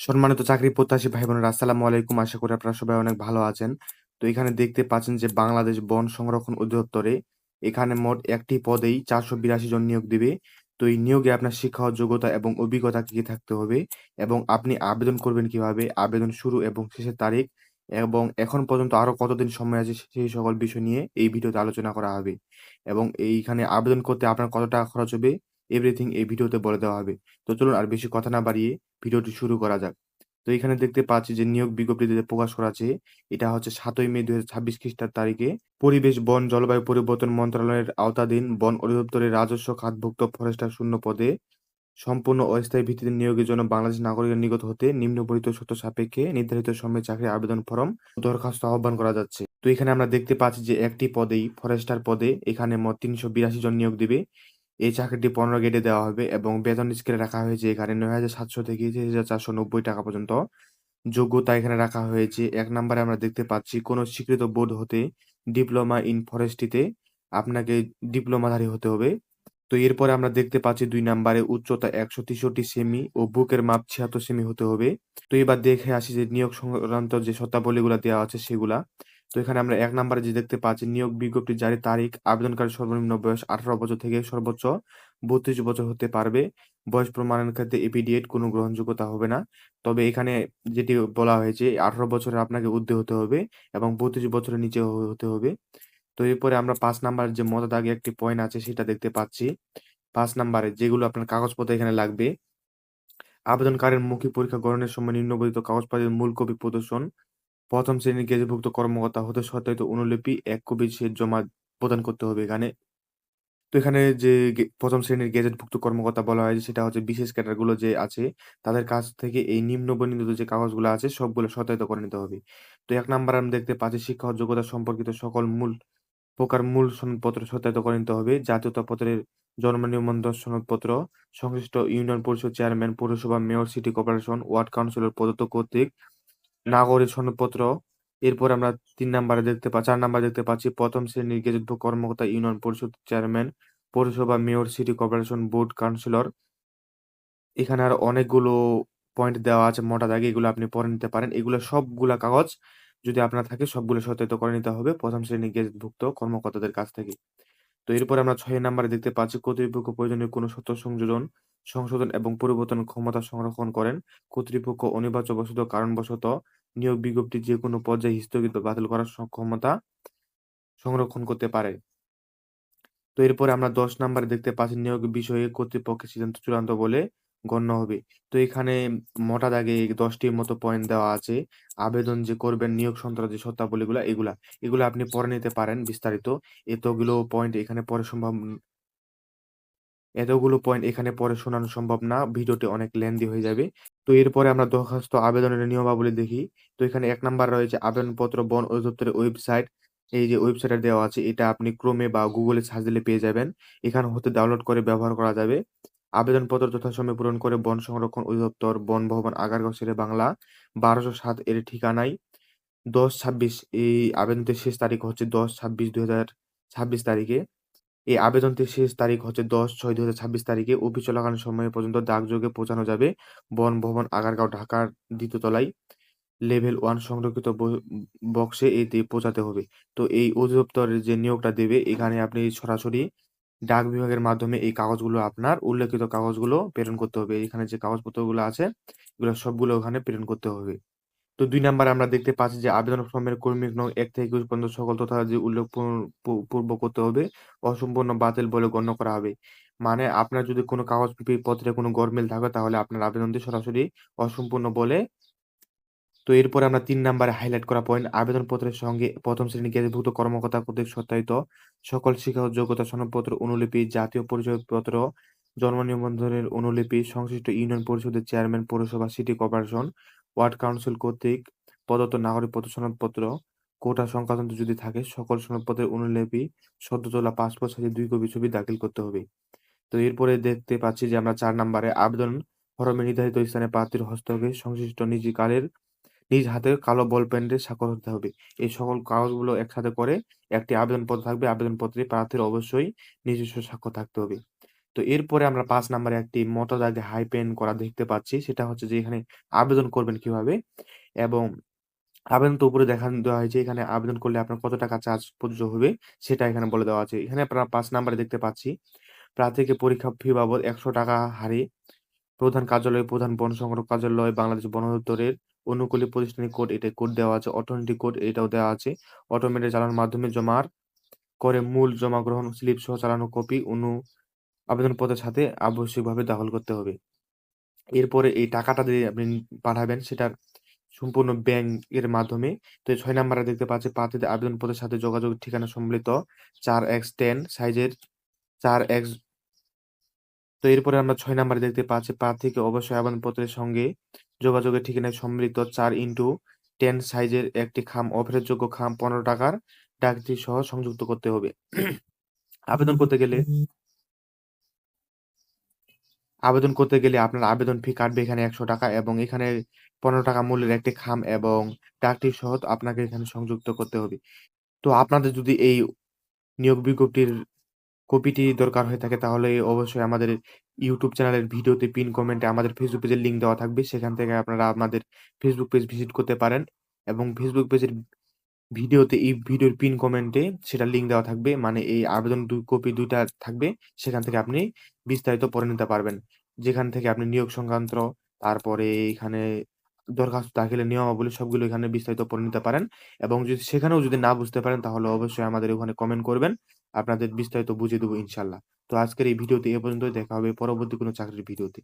সম্মানিত চাকরি প্রত্যাশী ভাই বোনেরা আসসালামু আলাইকুম। আশা করি আপনারা সবাই অনেক ভালো আছেন। তো এখানে দেখতে পাচ্ছেন যে বাংলাদেশ বন সংরক্ষণ অধিদপ্তরে এখানে মোট একটি পদেই 482 জন নিয়োগ দিবে। তো এই নিয়োগে আপনার শিক্ষা ও যোগ্যতা এবং অভিজ্ঞতা কি, কি থাকতে হবে এবং আপনি আবেদন করবেন কিভাবে, আবেদন শুরু এবং শেষের তারিখ এবং এখন পর্যন্ত আরো কতদিন সময় আছে সেই সকল বিষয় নিয়ে এই ভিডিওতে আলোচনা করা হবে। এবং এইখানে আবেদন করতে আপনার কত টাকা খরচ হবে এভরিথিং এই ভিডিওতে বলে দেওয়া হবে। তো চলুন আর বেশি কথা না বাড়িয়ে ভিডিওটি শুরু করা যাক। তো এখানে দেখতে পাচ্ছি যে নিয়োগ বিজ্ঞপ্তিতে প্রকাশ করা আছে। এটা হচ্ছে ৭ই মে ২০২৬ খ্রিস্টাব্দ তারিখে পরিবেশ, বন, জলবায়ু পরিবর্তন মন্ত্রণালয়ের আওতাধীন বন অধিদপ্তরের রাজস্ব খাতভুক্ত ফরেস্টার শূন্য পদে সম্পূর্ণ অস্থায়ী ভিত্তিতে নিয়োগের জন্য বাংলাদেশ নাগরিকের নিকট হতে নিম্নবর্ণিত শর্ত সাপেক্ষে নির্ধারিত সময়ে চাকরির আবেদন ফরম দরখাস্ত আহ্বান করা যাচ্ছে। তো এখানে আমরা দেখতে পাচ্ছি যে একটি পদেই ফরেস্টার পদে এখানে মোট ৩৮২ জন নিয়োগ দিবে। এই চাকরিটি ১৫ গ্রেডে দেওয়া হবে এবং বেতন স্কেলে রাখা হয়েছে এখানে ৯,৭০০ থেকে ৩,৪৯০ টাকা পর্যন্ত। যোগ্যতা এখানে রাখা হয়েছে। ১ নাম্বারে আমরা দেখতে পাচ্ছি কোনো স্বীকৃত বোর্ড হতে ডিপ্লোমা ইন ফরেস্ট্রিতে আপনাকে ডিপ্লোমাধারী হতে হবে। তো এরপরে আমরা দেখতে পাচ্ছি ২ নাম্বারে উচ্চতা ১৬৩ সেমি ও বুকের মাপ ৭৬ সেমি হতে হবে। তো এবার দেখে আসি যে নিয়োগ সংক্রান্ত যে শর্তাবলীগুলা দেওয়া আছে সেগুলা। তো এখানে আমরা ১ নাম্বারে যে দেখতে পাচ্ছি নিয়োগ বিজ্ঞপ্তি জারির তারিখ, আবেদনকারীর সর্বনিম্ন বয়স ১৮ বছর থেকে সর্বোচ্চ ৩২ বছর হতে পারবে। বয়স প্রমাণের ক্ষেত্রে এফিডেভিট কোনো গ্রহণযোগ্যতা হবে না। তবে এখানে যেটি বলা হয়েছে ১৮ বছরের আপনাকে ঊর্ধ্বে হতে হবে এবং ৩২ বছরের নিচে হতে হবে। তো এরপরে আমরা ৫ নাম্বারের যে মত দাগে একটি পয়েন্ট আছে সেটা দেখতে পাচ্ছি। ৫ নাম্বারে যেগুলো আপনার কাগজপত্র এখানে লাগবে, আবেদনকারীর মৌখিক পরীক্ষা গ্রহণের সময় নিম্নবর্ণিত কাগজপত্রের মূল কপি প্রদর্শন, ১ম শ্রেণীর গেজেটভুক্ত কর্মকর্তা হতে সত্যায়িত অনুলিপি ১ কপি সে জমা প্রদান করতে হবে এখানে। তো এখানে যে ১ম শ্রেণীর গেজেটভুক্ত কর্মকর্তা বলা হয়েছে সেটা হচ্ছে বিশেষ ক্যাডারগুলো যে আছে তাদের কাছ থেকে এই নিম্নবর্ণিত যে কাগজগুলো আছে সবগুলো সত্যায়িত করে নিতে হবে। তো ১ নাম্বারে আমরা দেখতে পাচ্ছি শিক্ষা ও যোগ্যতা সম্পর্কিত সকল মূল সনদপত্র সত্যায়িত করে নিতে হবে। জাতীয়তাপত্রের জন্ম নিবন্ধন সনদপত্র, সংশ্লিষ্ট ইউনিয়ন পরিষদ চেয়ারম্যান, পৌরসভা, mayor, city corporation, ward councillor প্রদত্ত কর্তৃক নাগরিক সনদপত্র। এরপর আমরা ৪ নাম্বারে দেখতে পাচ্ছি ১ম শ্রেণীর গেজেটভুক্ত কর্মকর্তা, ইউনিয়ন পরিষদ চেয়ারম্যান, পৌরসভা, mayor, city corporation, board councillor. এখানে আরো অনেকগুলো পয়েন্ট দেওয়া আছে মোটা দাগে, এগুলো আপনি পড়ে নিতে পারেন। এগুলো সবগুলা কাগজ যদি আপনার থাকে সবগুলো সত্যায়িত করে নিতে হবে ১ম শ্রেণীর গেজেটভুক্ত কর্মকর্তাদের কাছ থেকে। তো এরপরে আমরা ৬ নাম্বারে দেখতে পাচ্ছি কর্তৃপক্ষ প্রয়োজনীয় কোনো সত্য সংযোজন, সংশোধন এবং পরিবর্তনের ক্ষমতা সংরক্ষণ করেন। কর্তৃপক্ষ অনিবার্যবশত কারণবশত নিয়োগ বিজ্ঞপ্তি যেকোনো পর্যায়ে স্থগিত বা বাতিল করার ক্ষমতা সংরক্ষণ করতে পারে। তো এরপরে আমরা ১০ নাম্বারে দেখতে পাচ্ছি নিয়োগ বিষয়ে কর্তৃপক্ষের সিদ্ধান্ত চূড়ান্ত বলে গণ্য হবে। তো এখানে মোটা দাগে ১০ টির মতো পয়েন্ট দেওয়া আছে। আবেদন যে করবেন নিয়োগ সংক্রান্ত যে শর্তাবলীগুলা এগুলা আপনি পড়ে নিতে পারেন বিস্তারিত। এতগুলো পয়েন্ট এখানে পড়া সম্ভব এতগুলো পয়েন্ট এখানে পড়ে শোনানো সম্ভব না। ভিডিওটি অনেক লেন্দি হয়ে যাবে। তো এরপরে আমরা দরখাস্ত আবেদনের নিয়মাবলী দেখি। তো এখানে ১ নাম্বারে রয়েছে আবেদনপত্র বন অধিদপ্তরের ওয়েবসাইট। এই যে ওয়েবসাইটে দেওয়া আছে এটা আপনি ক্রোমে বা গুগলে সার্চ দিলে পেয়ে যাবেন। এখান হতে ডাউনলোড করে ব্যবহার করা যাবে। আবেদনপত্র যথাসময়ে পূরণ করে বন সংরক্ষণ অধিদপ্তর, বন ভবন, আগারগাঁও, শেরেবাংলা ১২০৭ এর ঠিকানায় ১০/২৬ এই আবেদনটির শেষ তারিখ হচ্ছে ১০/২৬/২০২৬ তারিখে। এই আবেদনটির শেষ তারিখ হচ্ছে ১০/৬/২০২৬ তারিখে। অফিস চলাকালীন সময় পর্যন্ত ডাকযোগে পৌঁছানো যাবে। বন ভবন, আগারগাঁও, ঢাকার ২য় তলায় লেভেল ১ সংরক্ষিত বক্সে এটি পৌঁছাতে হবে। তো এই অধিদপ্তরের যে নিয়োগটা দেবে এখানে আপনি সরাসরি ডাক বিভাগের মাধ্যমে এই কাগজগুলো আপনার উল্লেখিত কাগজগুলো প্রেরণ করতে হবে। এখানে যে কাগজপত্রগুলো আছে এগুলো সবগুলো ওখানে প্রেরণ করতে হবে। তো ২ নাম্বারে আমরা দেখতে পাচ্ছি যে আবেদন ফর্মের কর্মী নং ১ থেকে ২১ পর্যন্ত সকল তথ্যাদি উল্লেখ পূর্ব করতে হবে। অসম্পূর্ণ বাতিল বলে গণ্য করা হবে। মানে আপনার যদি কোনো পত্রে কোনো গরমিল থাকে তাহলে আপনার আবেদনটি সরাসরি অসম্পূর্ণ বলে। তো এরপরে আমরা ৩ নাম্বারে হাইলাইট করা পয়েন্ট আবেদনপত্রের সঙ্গে ১ম শ্রেণীর গেজেটভুক্ত কর্মকর্তা কর্তৃক সত্যায়িত সকল শিক্ষা ও যোগ্যতা সনদপত্র, অনুলিপি, জাতীয় পরিচয়পত্র, জন্ম নিবন্ধনের অনুলিপি, সংশ্লিষ্ট ইউনিয়ন পরিষদের চেয়ারম্যান, পৌরসভা, সিটি কর্পোরেশন, ওয়ার্ড কাউন্সিল কর্তৃক প্রদত্ত নাগরিকপত্র সনদপত্র, কোটা সংক্রান্ত যদি থাকে সকল সনদপত্রের অনুলিপি, সদ্য তোলা পাসপোর্ট সাইজের ২ কপি ছবি দাখিল করতে হবে। তো এরপরে দেখতে পাচ্ছি যে আমরা ৪ নাম্বারে আবেদন ফরমে নির্ধারিত স্থানে প্রার্থীর হস্তক্ষেপে সংশ্লিষ্ট নিজ হাতে কালো বল পেনে স্বাক্ষর হতে হবে। এই সকল কাগজগুলো একসাথে করে একটি আবেদনপত্র থাকবে। আবেদনপত্রে প্রার্থীর অবশ্যই নিজস্ব স্বাক্ষর থাকতে হবে। তো এরপরে আমরা ৫ নাম্বারে একটি মোটা দাগে হাইপেন করা দেখতে পাচ্ছি। সেটা হচ্ছে যে এখানে আবেদন করবেন কিভাবে এবং আবেদন তো উপরে দেওয়া হয়েছে। এখানে আবেদন করলে আপনার কত টাকা চার্জ প্রযোজ্য হবে সেটা এখানে বলে দেওয়া আছে। এখানে আপনারা ৫ নাম্বারে দেখতে পাচ্ছি, প্রার্থীকে পরীক্ষা ফি বাবদ ৳১০০ হারে প্রধান কার্যালয়, প্রধান বন সংরক্ষক কার্যালয়, বাংলাদেশ বন দপ্তরের অনুকূলে প্রতিষ্ঠানিক কোড, এটা কোড দেওয়া আছে। অর্থনৈতিক কোড এটাও দেওয়া আছে। অটোমেটেড চালানোর মাধ্যমে জমার করে মূল জমা গ্রহণ স্লিপ সহ চালানো কপি আবেদনপত্রের সাথে আবশ্যিকভাবে দাখল করতে হবে। এরপরে এই টাকাটা যে আপনি পাঠাবেন সেটার সম্পূর্ণ ব্যাংকের মাধ্যমে। তো ৬ নাম্বারে দেখতে পাচ্ছি, প্রার্থীদের আবেদনপত্রের সাথে যোগাযোগের ঠিকানা সম্বলিত 4x10 সাইজের 4x। তো এরপরে আমরা ৬ নাম্বারে দেখতে পাচ্ছি, প্রার্থীকে অবশ্যই আবেদনপত্রের সঙ্গে যোগাযোগের ঠিকানায় সম্মিলিত 4x10 সাইজের একটি অফেরতযোগ্য ৳১৫ ডাকটিকিট সহ সংযুক্ত করতে হবে। আবেদন করতে গেলে আবেদন করতে গেলে আপনার আবেদন ফি কাটবে এখানে ৳১০০ এবং এখানে ৳১৫ মূল্যের একটি এবং ডাকটিকিট সহ আপনাকে এখানে সংযুক্ত করতে হবে। তো আপনাদের যদি এই নিয়োগ বিজ্ঞপ্তির কপিটি দরকার হয়ে থাকে তাহলে অবশ্যই আমাদের ইউটিউব চ্যানেলের ভিডিওতে পিন কমেন্টে আমাদের ফেসবুক পেজের লিঙ্ক দেওয়া থাকবে। সেখান থেকে আপনারা আমাদের ফেসবুক পেজ ভিজিট করতে পারেন এবং ফেসবুক পেজের ভিডিওতে এই ভিডিওর পিন কমেন্টে সেটার লিঙ্ক দেওয়া থাকবে। মানে এই আবেদন কপি ২ টা থাকবে। সেখান থেকে আপনি বিস্তারিত পড়ে নিতে পারবেন। যেখান থেকে আপনি নিয়োগ সংক্রান্ত, তারপরে এখানে দরখাস্ত দাখিলের নিয়মাবলী সবগুলো এখানে বিস্তারিত পড়ে নিতে পারেন এবং সেখানেও যদি না বুঝতে পারেন তাহলে অবশ্যই আমাদের ওখানে কমেন্ট করবেন। আপনাদের বিস্তারিত বুঝিয়ে দেব ইনশাআল্লাহ। তো আজকের এই ভিডিওতে এ পর্যন্তই। দেখা হবে পরবর্তী কোনো চাকরির ভিডিওতে।